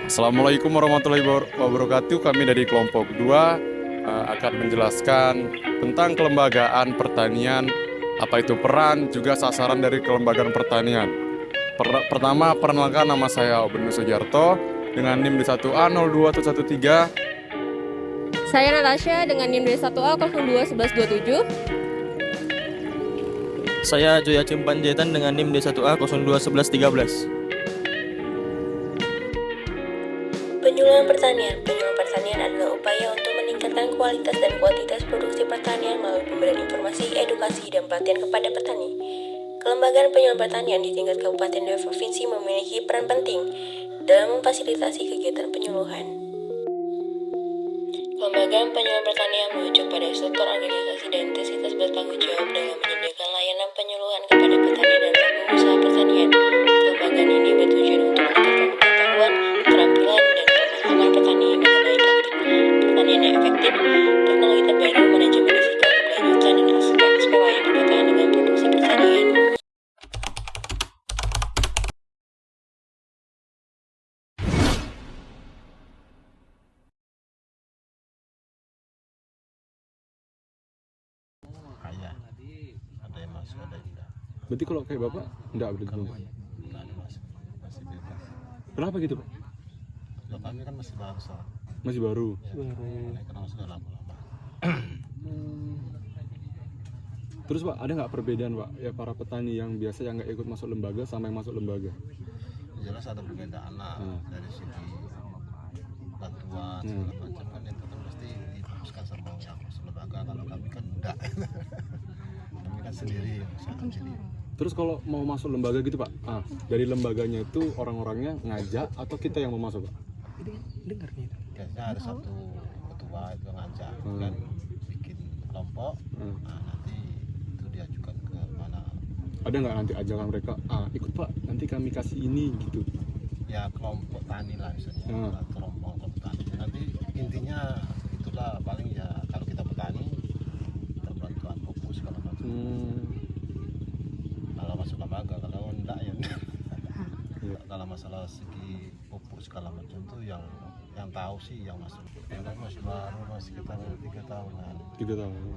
Assalamualaikum warahmatullahi wabarakatuh. Kami dari kelompok 2 akan menjelaskan tentang kelembagaan pertanian, apa itu peran, juga sasaran dari kelembagaan pertanian. Pertama, perkenalkan, nama saya Obenu Sujarto dengan NIM D1A0213. Saya Natasha dengan NIM D1A 021127. Saya Joya Cimpanjaitan dengan NIM D1A 021113. Penyuluhan pertanian. Penyuluhan pertanian adalah upaya untuk meningkatkan kualitas dan kuantitas produksi pertanian melalui pemberian informasi, edukasi, dan pelatihan kepada petani. Kelembagaan penyuluhan pertanian di tingkat kabupaten dan provinsi memiliki peran penting dalam memfasilitasi kegiatan penyuluhan. Kelembagaan penyuluhan pertanian merujuk pada struktur organisasi dan intensitas bertanggung jawab dalam menyediakan layanan penyuluhan kepada petani dan pelaku usaha pertanian. Kelembagaan ini bertujuan untuk meningkatkan pengetahuan, keterampilan, dan pemahaman petani mengenai taktik pertanian yang efektif, teknologi terbaru, manajemen risiko, keberlanjutan, dan aspek-aspek lain berkaitan dengan produksi pertanian. Ada yang masuk, ada yang tidak. Berarti kalau kayak Bapak, enggak berarti Bapak? Enggak ada masih bebas. Kenapa gitu Pak? Kalau kami kan masih baru soal. Masih baru? Karena sudah lama-lama. Terus Pak, ada nggak perbedaan Pak, ya para petani yang biasa yang nggak ikut masuk lembaga sama yang masuk lembaga? Jelas ada perbedaan lah dari segi bantuan segala macam kan itu kan pasti difokuskan sama yang masuk lembaga. Kalau kami kan enggak. Kami kan sendiri, usahakan sendiri. Terus kalau mau masuk lembaga gitu Pak, dari lembaganya itu orang-orangnya ngajak atau kita yang mau masuk Pak? Biasanya ada satu ketua itu ngajak kan bikin kelompok. Nah, nanti itu diajukan ke mana. Ada nggak nanti ajakan mereka, ikut Pak, nanti kami kasih ini gitu? Ya kelompok tani lah misalnya, kelompok tani. Nanti intinya itulah paling ya kalau kita petani kita bantuan pupuk segala macam. Kalau masuk lembaga, kalau enggak ya enggak. Dalam masalah segi pupuk segala macam tuh yang tahu sih yang masuk. Yang kan masih baru, masih kita 3 tahunan. 3 tahun.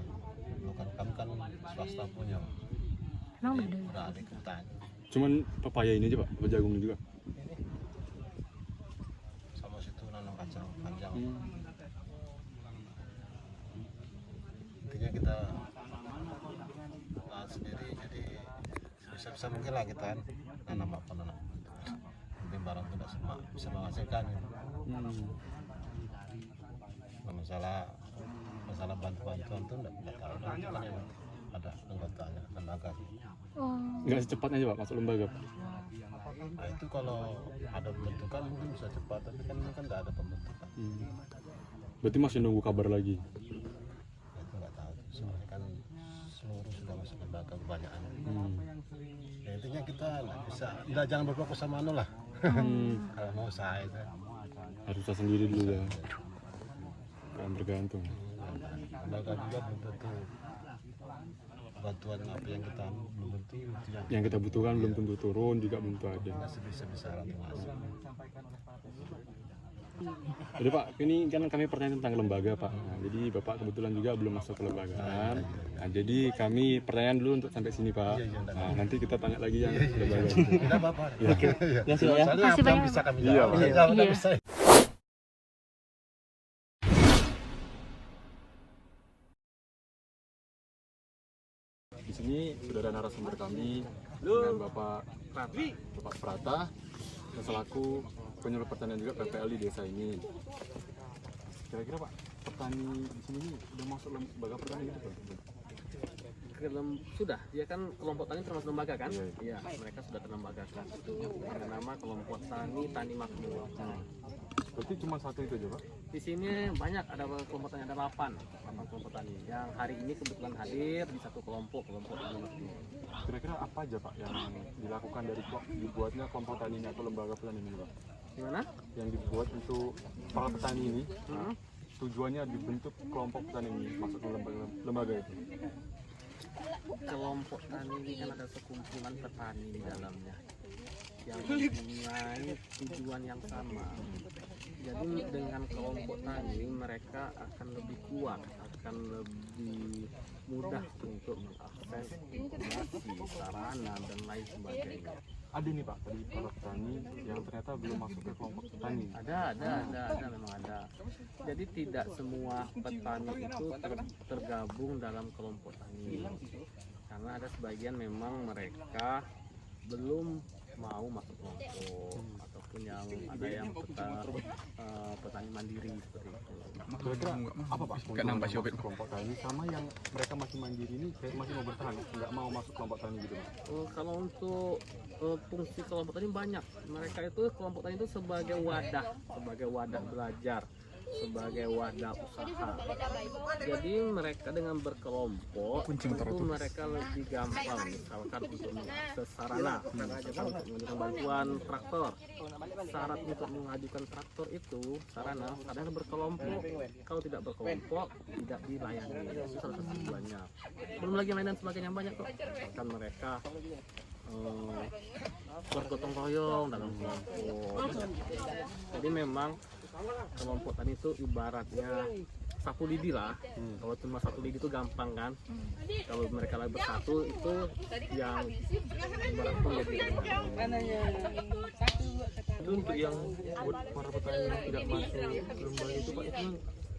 Bukan kami kan swasta punya. Udah ada petani. Cuman pepaya ini aja Pak, apa jagung juga? Sama situ nanam kacang panjang. Intinya kita sendiri, jadi bisa mungkin lah kita nanam apa mungkin barang tidak semua bisa menghasilkan ya. Masalah bantuan tuh enggak tahu kan yang ada anggotanya lembaga. Nggak secepatnya aja Pak masuk lembaga Pak? Nah itu kalau ada pembentukan mungkin bisa cepat, tapi kan ini kan nggak ada pembentukan. Berarti masih nunggu kabar lagi? Nah, itu nggak tahu, soalnya kan seluruh sudah masuk lembaga kebanyakan. Ya, intinya kita jangan berfokus sama lah. Kalau mau usaha itu Harus usaha sendiri dulu ya, kan tergantung. lembaga juga belum tentu bantuan apa yang kita belum tentu Yang kita butuhkan belum tentu turun, juga belum tentu ada. bisa langsung masuk. Jadi Pak, ini kan kami pertanyaan tentang lembaga Pak. Nah, jadi Bapak kebetulan juga belum masuk ke lembagaan. Nah, jadi kami pertanyaan dulu untuk sampai sini Pak. Nah, nanti kita tanya lagi yang lembaga. Tidak apa-apa. Oke. Soalnya apa yang bisa kami jawab. Iya. Bisa. Di sini sudah ada narasumber kami dengan Bapak Prata, yang selaku penyuluh pertanian juga PPL di desa ini. Kira-kira Pak, petani di sini udah masuk lembaga pertanian gitu Pak? Sudah, dia kan kelompok tani termasuk lembaga kan? Iya, mereka sudah terlembagakan. Itu dengan nama kelompok tani makmur. Berarti cuma satu itu aja Pak? Di sini banyak, ada kelompok tani, ada 8 kelompok tani yang hari ini kebetulan hadir di satu kelompok tani makmur. Kira-kira apa aja Pak yang dilakukan dari dibuatnya kelompok tani ini atau lembaga petani ini Pak? Gimana? Yang dibuat untuk para petani ini, tujuannya dibentuk kelompok petani ini masuk ke lembaga itu? Kelompok tani ini kan ada sekumpulan petani di dalamnya yang mempunyai tujuan yang sama. Jadi dengan kelompok tani mereka akan lebih kuat, akan lebih mudah untuk mengakses informasi, sarana dan lain sebagainya. Ada nih Pak, tadi para petani yang ternyata belum masuk ke kelompok petani. Ada, memang ada. Jadi tidak semua petani itu tergabung dalam kelompok tani. Karena ada sebagian memang mereka belum mau masuk kelompok, ataupun yang ada yang petani mandiri seperti itu. Kira-kira apa Pak keuntungan masuk kelompok tani sama yang mereka masih mandiri ini kayak masih mau bertahan, nggak mau masuk kelompok tani gitu Pak? Kalau untuk fungsi kelompok tani banyak. Mereka itu kelompok tani itu sebagai wadah belajar, sebagai wadah usaha. Jadi mereka dengan berkelompok itu mereka lebih gampang, misalkan untuk mengakses sarana, misalkan untuk mengajukan bantuan traktor. Syarat untuk mengajukan traktor itu sarana kadang berkelompok. Kalau tidak berkelompok tidak dilayani. Itu salah satu tujuannya. Belum lagi lain dan sebagainya banyak kok. Misalkan mereka bergotong royong dalam kelompok. Jadi memang kelompok tani itu ibaratnya sapu lidi lah. Kalau cuma satu lidi itu gampang kan. Kalau mereka lagi bersatu itu yang ibaratnya menjadi Itu untuk yang buat para petani yang tidak masuk lembaga itu Pak, itu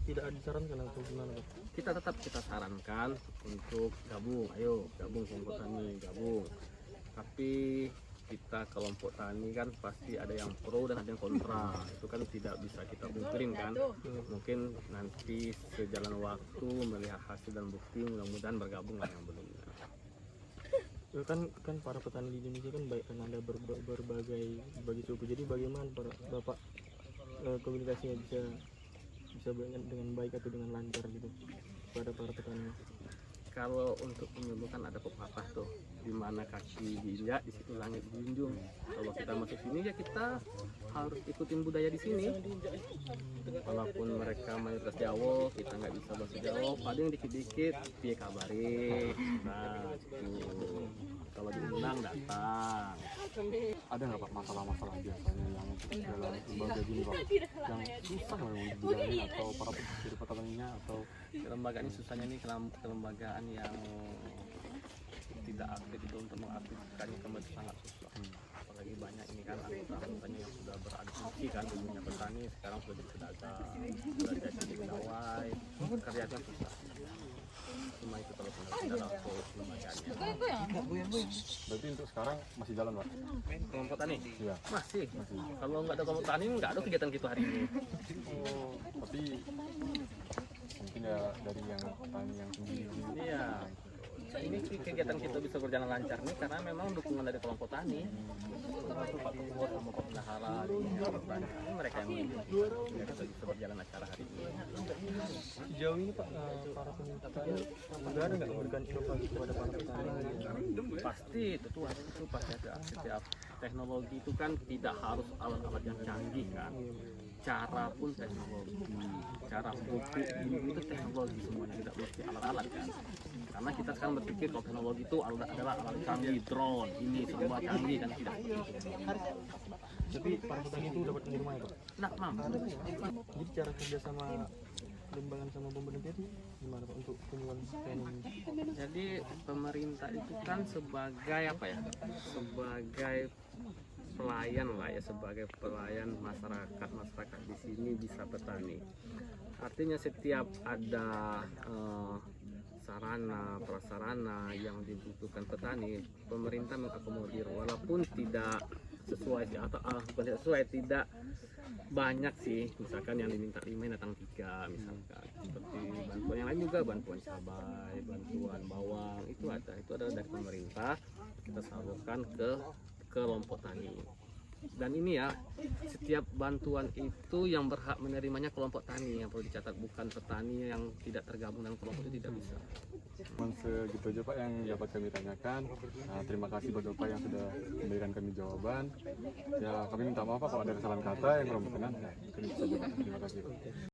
tidak disarankan atau gimana Pak? kita sarankan untuk gabung. Ayo gabung kelompok tani, gabung. Tapi kita kelompok tani kan pasti ada yang pro dan ada yang kontra. Itu kan tidak bisa kita pungkirin kan. Mungkin nanti sejalan waktu melihat hasil dan bukti mudah-mudahan bergabung lah yang belum. Ya kan para petani di Indonesia kan baik, kan ada berbagai suku. Jadi bagaimana Bapak komunikasinya bisa dengan baik atau dengan lancar gitu pada para petani? Kalau untuk penyuluh kan ada pepatah tuh, di mana kaki diinjak di situ langit dijunjung. Kalau kita masuk sini ya kita harus ikutin budaya di sini. Walaupun mereka mayoritas Jawa, kita nggak bisa bahasa Jawa, paling dikit-dikit piye kabare. Nah, itu kalau diundang datang. Ada nggak Pak masalah-masalah biasanya yang dalam lembaga gini Pak yang susah memang dijalani atau para petaninya atau Kelembagaan ini susahnya nih kelembagaan yang tidak aktif itu untuk mengaktifkannya kembali sangat susah. Apalagi banyak ini kan anggota-anggotanya yang sudah beralih fungsi kan, dulunya petani sekarang sudah jadi pedagang, sudah jadi pegawai, kerjanya susah. Cuma itu kalau kendala untuk kelembagaannya. berarti untuk sekarang masih jalan Pak? Kelompok tani? Iya. Masih. Kalau nggak ada kelompok tani nggak ada kegiatan kita hari ini. Oh, tapi mungkin ya dari yang petani yang sendiri. Iya. Ini kegiatan kita bisa berjalan lancar nih karena memang dukungan dari kelompok tani, termasuk Pak Ketua sama Pak Bendahara di petani, mereka yang memimpin kita bisa berjalan acara hari ini. Sejauh ini Pak, para petani sudah ada nggak memberikan inovasi kepada para petani? Pasti itu pasti ada. Setiap teknologi itu kan tidak harus alat-alat yang canggih kan. Cara pun teknologi, cara buku itu teknologi semuanya, tidak mesti alat-alat kan. Karena kita sekarang berpikir kalau teknologi itu adalah alat canggih, drone, ini semua canggih kan, tidak. Tapi para petani itu dapat menerima ya Pak? Nah, mampu. Jadi cara kerjasama lembaga sama pemerintah itu gimana Pak untuk penyuluhan training? Jadi pemerintah itu kan sebagai apa ya? Sebagai pelayan lah ya, sebagai pelayan masyarakat di sini bisa petani. Artinya setiap ada sarana prasarana yang dibutuhkan petani, pemerintah mengakomodir walaupun tidak sesuai atau bukan tidak sesuai, tidak banyak sih. Misalkan yang diminta 5 datang 3 misalkan. Seperti bantuan yang lain juga, bantuan cabai, bantuan bawang itu adalah dari pemerintah, kita salurkan ke kelompok tani. Dan ini ya, setiap bantuan itu yang berhak menerimanya kelompok tani, yang perlu dicatat, bukan petani yang tidak tergabung dalam kelompok itu tidak bisa. Cuman segitu aja Pak yang dapat kami tanyakan. Nah, terima kasih buat Bapak yang sudah memberikan kami jawaban. Ya kami minta maaf Pak kalau ada kesalahan kata yang kurang berkenan. Ya, kami bisa jawab. Terima kasih Pak.